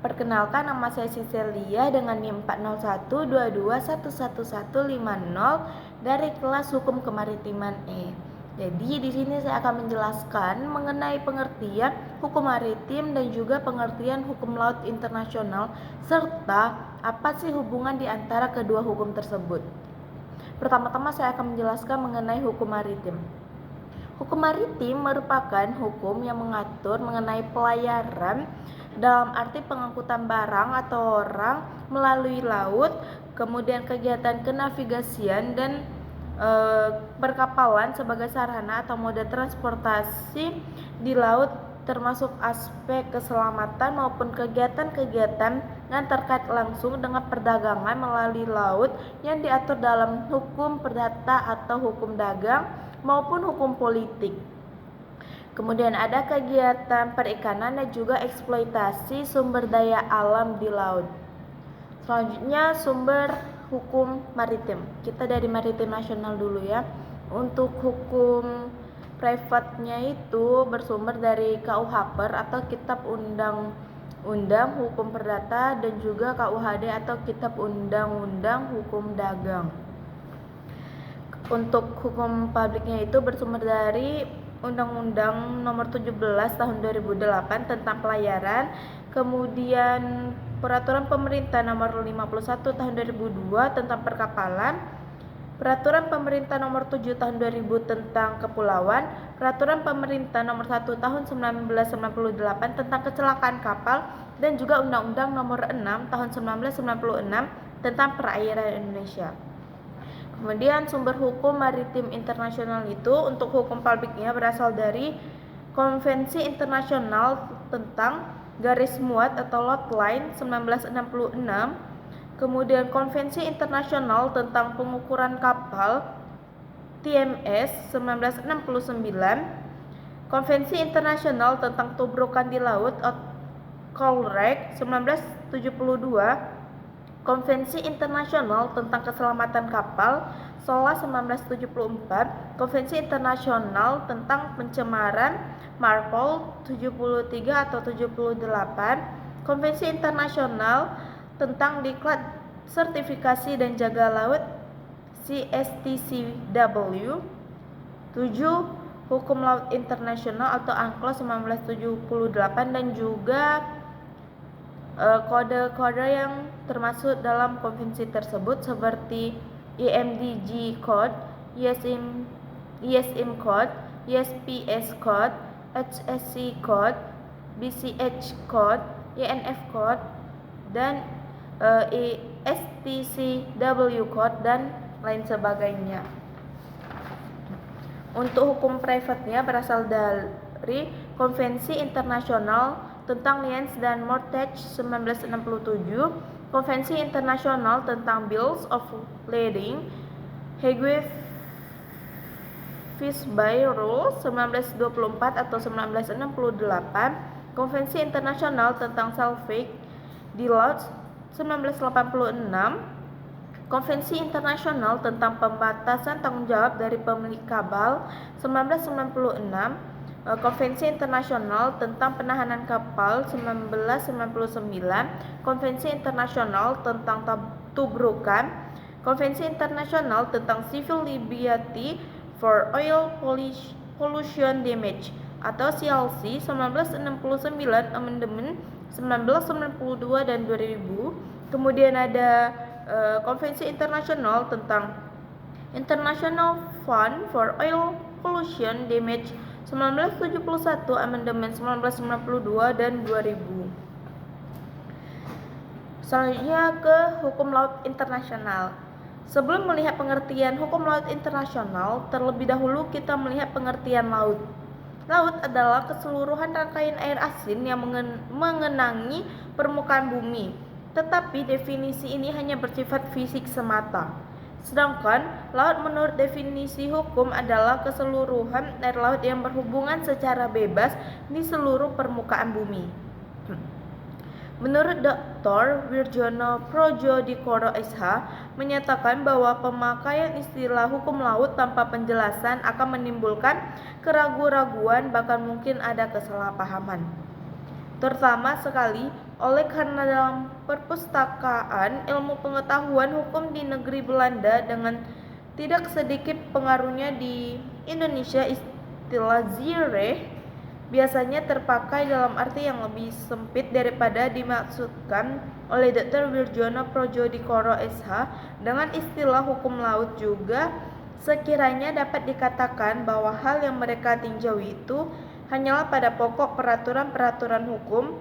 Perkenalkan, nama saya Cecilia dengan NIM 40122111150 dari kelas Hukum Kemaritiman E. Jadi di sini saya akan menjelaskan mengenai pengertian hukum maritim dan juga pengertian hukum laut internasional serta apa sih hubungan di antara kedua hukum tersebut. Pertama-tama saya akan menjelaskan mengenai hukum maritim. Hukum maritim merupakan hukum yang mengatur mengenai pelayaran dalam arti pengangkutan barang atau orang melalui laut, kemudian kegiatan kenavigasian dan berkapalan sebagai sarana atau moda transportasi di laut, termasuk aspek keselamatan maupun kegiatan-kegiatan yang terkait langsung dengan perdagangan melalui laut yang diatur dalam hukum perdata atau hukum dagang maupun hukum politik. Kemudian ada kegiatan perikanan dan juga eksploitasi sumber daya alam di laut. Selanjutnya sumber hukum maritim. Kita dari maritim nasional dulu ya. Untuk hukum privatnya itu bersumber dari KUHP atau Kitab Undang-Undang Hukum Perdata dan juga KUHD atau Kitab Undang-Undang Hukum Dagang. Untuk hukum publiknya itu bersumber dari Undang-Undang Nomor 17 Tahun 2008 tentang pelayaran, kemudian Peraturan Pemerintah Nomor 51 Tahun 2002 tentang perkapalan, Peraturan Pemerintah Nomor 7 Tahun 2000 tentang kepulauan, Peraturan Pemerintah Nomor 1 Tahun 1998 tentang kecelakaan kapal, dan juga Undang-Undang Nomor 6 Tahun 1996 tentang perairan Indonesia. Kemudian sumber hukum maritim internasional itu untuk hukum publiknya berasal dari Konvensi Internasional tentang Garis Muat atau Lot Line 1966, kemudian Konvensi Internasional tentang Pengukuran Kapal TMS 1969, Konvensi Internasional tentang Tubrukan di Laut COLREG 1972, Konvensi Internasional tentang Keselamatan Kapal SOLA 1974, Konvensi Internasional tentang Pencemaran MARPOL 73 atau 78, Konvensi Internasional tentang Diklat Sertifikasi dan Jaga Laut CSTCW, 7 Hukum Laut Internasional atau UNCLOS 1978 dan juga kode-kode yang termasuk dalam konvensi tersebut seperti IMDG Code, ISM Code, ISPS Code, HSC Code, BCH Code, INF Code, dan STCW Code dan lain sebagainya. Untuk hukum privatnya berasal dari Konvensi Internasional tentang Liens dan Mortgage 1967, Konvensi Internasional tentang Bills of Lading, Hague Visby Rules 1924 atau 1968, Konvensi Internasional tentang Salvage di Laut 1986, Konvensi Internasional tentang Pembatasan Tanggung Jawab dari Pemilik Kapal 1996, Konvensi Internasional tentang Penahanan Kapal 1999, Konvensi Internasional tentang Tubrukan, Konvensi Internasional tentang Civil Liability for Oil Pollution Damage atau CLC 1969, Amendement 1992 dan 2000. Kemudian ada Konvensi Internasional tentang International Fund for Oil Pollution Damage 1971, Amendement 1992 dan 2000. Selanjutnya ke hukum laut internasional. Sebelum melihat pengertian hukum laut internasional, terlebih dahulu kita melihat pengertian laut. Laut adalah keseluruhan rangkaian air asin yang mengenangi permukaan bumi, tetapi definisi ini hanya bersifat fisik semata. Sedangkan laut menurut definisi hukum adalah keseluruhan air laut yang berhubungan secara bebas di seluruh permukaan bumi. Menurut Dr. Wirjono Projodikoro SH menyatakan bahwa pemakaian istilah hukum laut tanpa penjelasan akan menimbulkan keraguan-raguan, bahkan mungkin ada kesalahpahaman. terutama sekali oleh karena dalam perpustakaan ilmu pengetahuan hukum di negeri Belanda dengan tidak sedikit pengaruhnya di Indonesia, istilah zireh biasanya terpakai dalam arti yang lebih sempit daripada dimaksudkan oleh Dr. Wirjono Projodikoro SH. Dengan istilah hukum laut juga sekiranya dapat dikatakan bahwa hal yang mereka tinjau itu hanyalah pada pokok peraturan-peraturan hukum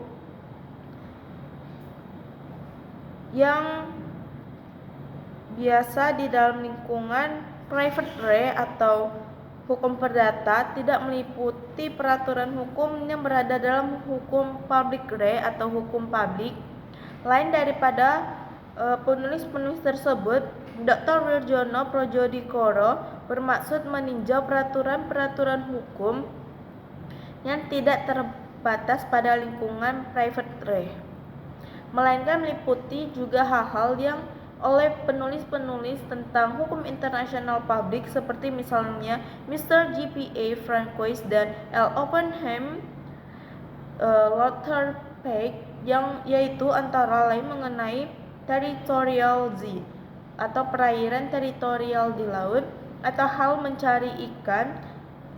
yang biasa di dalam lingkungan private re atau hukum perdata, tidak meliputi peraturan hukum yang berada dalam hukum public re atau hukum publik. Lain daripada penulis-penulis tersebut, Dr. Wirjono Projodikoro bermaksud meninjau peraturan-peraturan hukum yang tidak terbatas pada lingkungan private re, melainkan meliputi juga hal-hal yang oleh penulis-penulis tentang hukum internasional publik seperti misalnya Mr. G.P.A. Francois dan L. Oppenheim, Lothar Peck, yang yaitu antara lain mengenai territorial sea atau perairan teritorial di laut atau hal mencari ikan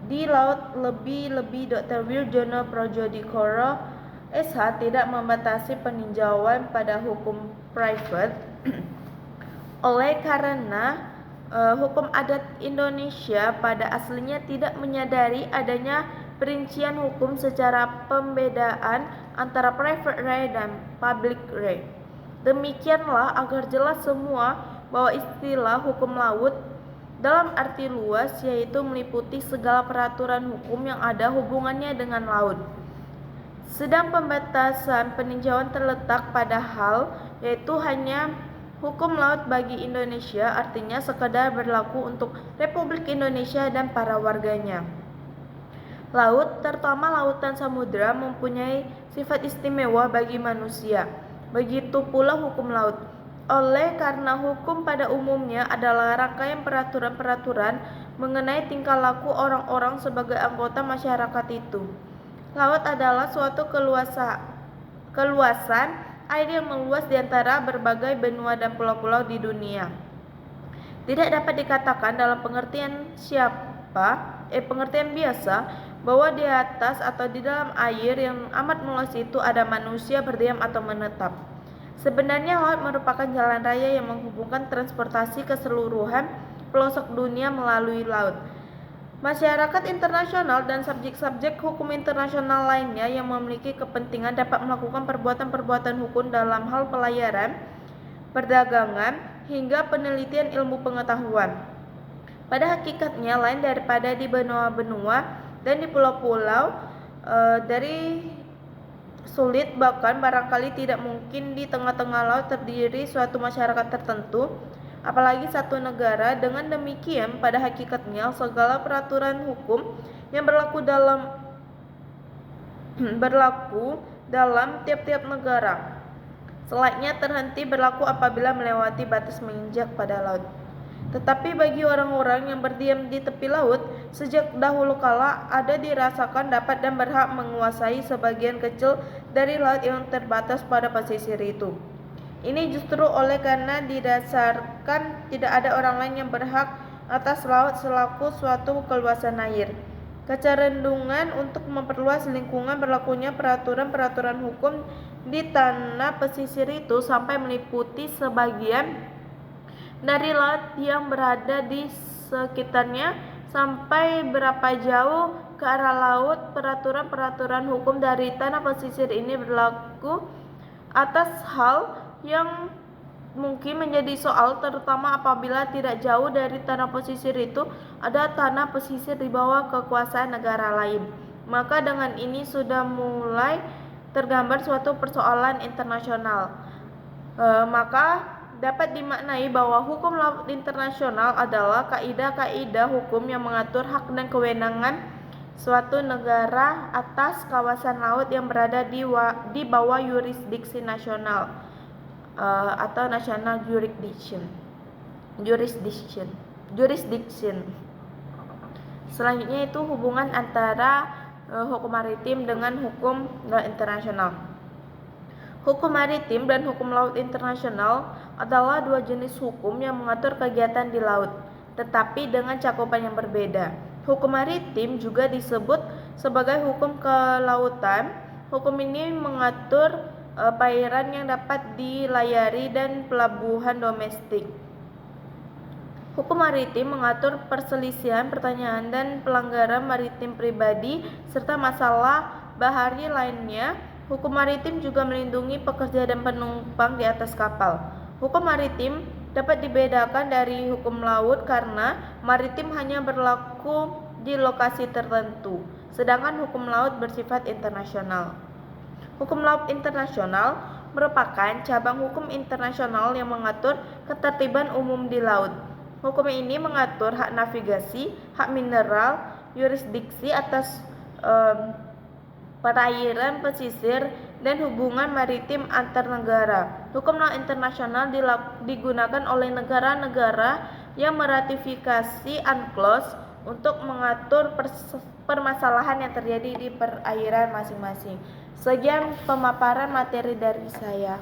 di laut. Lebih-lebih Dr. Wirjono Projodikoro SH tidak membatasi peninjauan pada hukum private oleh karena hukum adat Indonesia pada aslinya tidak menyadari adanya perincian hukum secara pembedaan antara private re dan public re. Demikianlah agar jelas semua bahwa istilah hukum laut dalam arti luas yaitu meliputi segala peraturan hukum yang ada hubungannya dengan laut. Sedang pembatasan peninjauan terletak pada hal yaitu hanya hukum laut bagi Indonesia, artinya sekadar berlaku untuk Republik Indonesia dan para warganya. Laut, terutama lautan samudera, mempunyai sifat istimewa bagi manusia. Begitu pula hukum laut. Oleh karena hukum pada umumnya adalah rangkaian peraturan-peraturan mengenai tingkah laku orang-orang sebagai anggota masyarakat itu. Laut adalah suatu keluasan air yang meluas di antara berbagai benua dan pulau-pulau di dunia. Tidak dapat dikatakan dalam pengertian pengertian biasa bahwa di atas atau di dalam air yang amat meluas itu ada manusia berdiam atau menetap. Sebenarnya laut merupakan jalan raya yang menghubungkan transportasi keseluruhan pelosok dunia melalui laut. Masyarakat internasional dan subjek-subjek hukum internasional lainnya yang memiliki kepentingan dapat melakukan perbuatan-perbuatan hukum dalam hal pelayaran, perdagangan, hingga penelitian ilmu pengetahuan. Pada hakikatnya lain daripada di benua-benua dan di pulau-pulau, dari sulit bahkan barangkali tidak mungkin di tengah-tengah laut terdiri suatu masyarakat tertentu, apalagi satu negara. Dengan demikian pada hakikatnya segala peraturan hukum yang berlaku dalam tiap-tiap negara selainnya terhenti berlaku apabila melewati batas menginjak pada laut. Tetapi bagi orang-orang yang berdiam di tepi laut sejak dahulu kala ada dirasakan dapat dan berhak menguasai sebagian kecil dari laut yang terbatas pada pesisir itu. Ini justru oleh karena didasarkan tidak ada orang lain yang berhak atas laut selaku suatu keluasan air. Kecenderungan untuk memperluas lingkungan berlakunya peraturan-peraturan hukum di tanah pesisir itu sampai meliputi sebagian dari laut yang berada di sekitarnya. Sampai berapa jauh ke arah laut peraturan-peraturan hukum dari tanah pesisir ini berlaku atas hal yang mungkin menjadi soal, terutama apabila tidak jauh dari tanah pesisir itu ada tanah pesisir di bawah kekuasaan negara lain. Maka dengan ini sudah mulai tergambar suatu persoalan internasional. Maka dapat dimaknai bahwa hukum laut internasional adalah kaidah-kaidah hukum yang mengatur hak dan kewenangan suatu negara atas kawasan laut yang berada di bawah yurisdiksi nasional. Atau national jurisdiction. Selanjutnya itu hubungan antara hukum maritim dengan hukum laut internasional. Hukum maritim dan hukum laut internasional adalah dua jenis hukum yang mengatur kegiatan di laut, tetapi dengan cakupan yang berbeda. Hukum maritim juga disebut sebagai hukum kelautan. Hukum ini mengatur perairan yang dapat dilayari dan pelabuhan domestik. Hukum maritim mengatur perselisihan, pertanyaan, dan pelanggaran maritim pribadi serta masalah bahari lainnya. Hukum maritim juga melindungi pekerja dan penumpang di atas kapal. Hukum maritim dapat dibedakan dari hukum laut karena maritim hanya berlaku di lokasi tertentu, sedangkan hukum laut bersifat internasional. Hukum laut internasional merupakan cabang hukum internasional yang mengatur ketertiban umum di laut. Hukum ini mengatur hak navigasi, hak mineral, yurisdiksi atas perairan pesisir, dan hubungan maritim antar negara. Hukum laut internasional digunakan oleh negara-negara yang meratifikasi UNCLOS untuk mengatur permasalahan yang terjadi di perairan masing-masing. Sekian pemaparan materi dari saya.